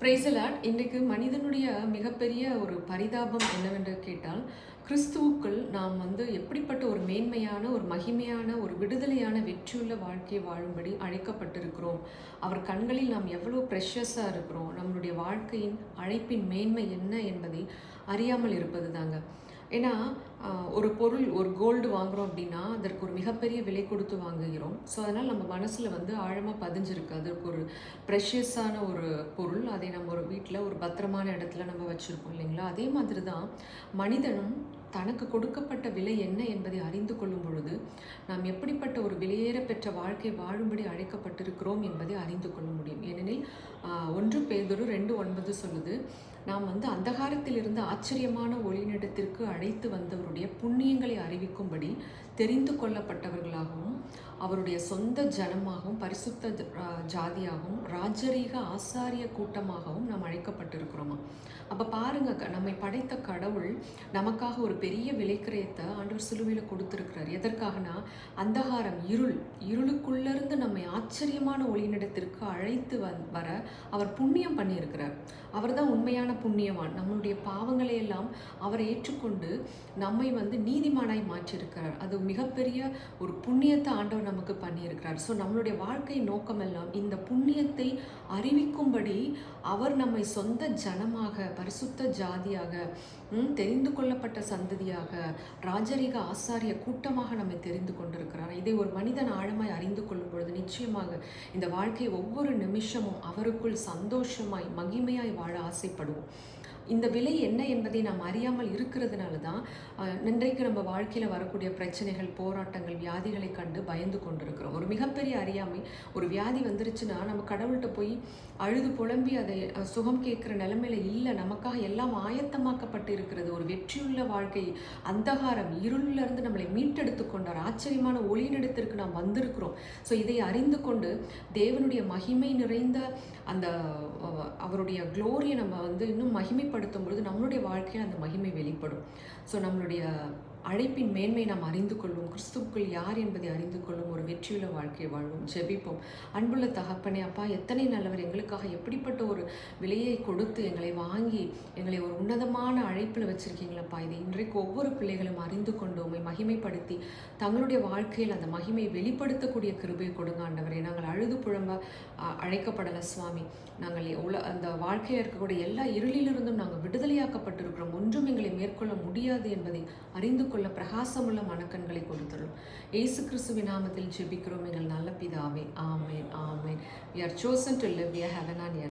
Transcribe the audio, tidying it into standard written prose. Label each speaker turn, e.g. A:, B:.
A: Praise the Lord. இன்றைக்கு மனிதனுடைய மிகப்பெரிய ஒரு பரிதாபம் என்னவென்று கேட்டால், கிறிஸ்துவுக்குள் நாம் எப்படிப்பட்ட ஒரு மேன்மையான, ஒரு மகிமையான, ஒரு விடுதலையான, வெற்றியுள்ள வாழ்க்கையை வாழும்படி அழைக்கப்பட்டிருக்கிறோம். அவர் கண்களில் நாம் எவ்வளோ ப்ரெஷஸாக இருக்கிறோம், நம்மளுடைய வாழ்க்கையின் அழைப்பின் மேன்மை என்ன என்பதை அறியாமல் இருப்பது தாங்க. ஏன்னா ஒரு பொருள், ஒரு கோல்டு வாங்குகிறோம் அப்படின்னா அதற்கு ஒரு மிகப்பெரிய விலை கொடுத்து வாங்குகிறோம். ஸோ அதனால் நம்ம மனசில் ஆழமாக பதிஞ்சிருக்கு. அதற்கு ஒரு ப்ரெஷியஸான ஒரு பொருள். அதை நம்ம ஒரு வீட்டில் ஒரு பத்திரமான இடத்துல நம்ம வச்சுருப்போம் இல்லைங்களா? அதே மாதிரி தான் மனிதனும் தனக்கு கொடுக்கப்பட்ட விலை என்ன என்பதை அறிந்து கொள்ளும் பொழுது நாம் எப்படிப்பட்ட ஒரு விலையேற பெற்ற வாழ்க்கை வாழும்படி அழைக்கப்பட்டிருக்கிறோம் என்பதை அறிந்து கொள்ள முடியும். ஏனெனில் 1 பேதுரு 2:9 சொல்லுது, நாம் அந்தகாரத்தில் இருந்து ஆச்சரியமான ஒளியினிடத்திற்கு அழைத்து வந்தவருடைய புண்ணியங்களை அறிவிக்கும்படி தெரிந்து கொள்ளப்பட்டவர்களாகவும் அவருடைய சொந்த ஜனமாகவும் பரிசுத்த ஜாதியாகவும் ராஜரீக ஆசாரிய கூட்டமாகவும் நாம் அழைக்கப்பட்டிருக்கிறோமா. அப்போ பாருங்க, நம்மை படைத்த கடவுள் நமக்காக ஒரு பெரிய விலைக்கிரயத்தை ஆண்டவர் சிலுவையில் கொடுத்துருக்கிறார். எதற்காகனா அந்தகாரம், இருளுக்குள்ளேருந்து நம்மை ஆச்சரியமான ஒளியினிடத்திற்கு அழைத்து வர அவர் புண்ணியம் பண்ணியிருக்கிறார். அவர் தான் உண்மையான புண்ணியவான். நம்மளுடைய பாவங்களை எல்லாம் அவர் ஏற்றுக்கொண்டு நம்மை நீதிமானாய் மாற்றியிருக்கிறார். அது மிகப்பெரிய ஒரு புண்ணியத்தை ஆண்டவர் நமக்கு பண்ணியிருக்கிறார். ஸோ நம்மளுடைய வாழ்க்கை நோக்கமெல்லாம் இந்த புண்ணியத்தை அறிவிக்கும்படி அவர் நம்மை சொந்த ஜனமாக, பரிசுத்த ஜாதியாக, தெரிந்து கொள்ளப்பட்ட சந்ததியாக, ராஜரீக ஆசாரிய கூட்டமாக நம்மை தெரிந்து கொண்டிருக்கிறார். இதை ஒரு மனிதன் ஆழமாய் அறிந்து கொள்ளும் பொழுது நிச்சயமாக இந்த வாழ்க்கையை ஒவ்வொரு நிமிஷமும் அவருக்குள் சந்தோஷமாய் மகிமையாய் வாழ ஆசைப்படுவோம். இந்த விலை என்ன என்பதை நாம் அறியாமல் இருக்கிறதுனால தான் இன்றைக்கு நம்ம வாழ்க்கையில் வரக்கூடிய பிரச்சனைகள், போராட்டங்கள், வியாதிகளை கண்டு பயந்து கொண்டிருக்கிறோம். ஒரு மிகப்பெரிய அறியாமை. ஒரு வியாதி வந்துருச்சுன்னா நம்ம கடவுள்கிட்ட போய் அழுது புலம்பி அதை சுகம் கேட்குற நிலைமையில இல்லை. நமக்காக எல்லாம் ஆயத்தமாக்கப்பட்டு இருக்கிறது. ஒரு வெற்றியுள்ள வாழ்க்கை, அந்தகாரம், இருளிலிருந்து நம்மளை மீட்டெடுத்து கொண்டார். ஆச்சரியமான ஒளியினிடத்திற்கு நாம் வந்திருக்கிறோம். ஸோ இதை அறிந்து கொண்டு தேவனுடைய மகிமை நிறைந்த அந்த அவருடைய க்ளோரியை நம்ம இன்னும் மகிமைப்படுத்தும் பொழுது நம்மளுடைய வாழ்க்கையில் அந்த மகிமை வெளிப்படும். ஸோ நம்மளுடைய அழைப்பின் மேன்மை நாம் அறிந்து கொள்வோம். கிறிஸ்துவுக்குள் யார் என்பதை அறிந்து கொள்ளும் ஒரு வெற்றியுள்ள வாழ்க்கையை வாழ்வோம். ஜெபிப்போம். அன்புள்ள தகப்பனே, அப்பா எத்தனை நல்லவர், எங்களுக்காக எப்படிப்பட்ட ஒரு விலையை கொடுத்து எங்களை வாங்கி எங்களை ஒரு உன்னதமான அழைப்பில் வச்சுருக்கீங்களப்பா. இதை இன்றைக்கு ஒவ்வொரு பிள்ளைகளும் அறிந்து கொண்டு உம்மை மகிமைப்படுத்தி தங்களுடைய வாழ்க்கையில் அந்த மகிமையை வெளிப்படுத்தக்கூடிய கிருபையை கொடுங்க ஆண்டவரே. நாங்கள் அழுது புழம்ப அழைக்கப்படலை சுவாமி. நாங்கள் அந்த வாழ்க்கையில் இருக்கக்கூடிய எல்லா இருளிலிருந்தும் நாங்கள் விடுதலையாக்கப்பட்டிருக்கிறோம். ஒன்றும் எங்களை மேற்கொள்ள முடியாது என்பதை அறிந்து கொள்ள பிரகாசமுள்ள மனக்கண்களை கொடுத்துள்ளோம். இயேசு கிறிஸ்துவின் நாமத்தில் ஜெபிக்கிறோம் எங்கள் நல்ல பிதாவே. ஆமேன், ஆமேன். We are chosen to live a heaven on earth.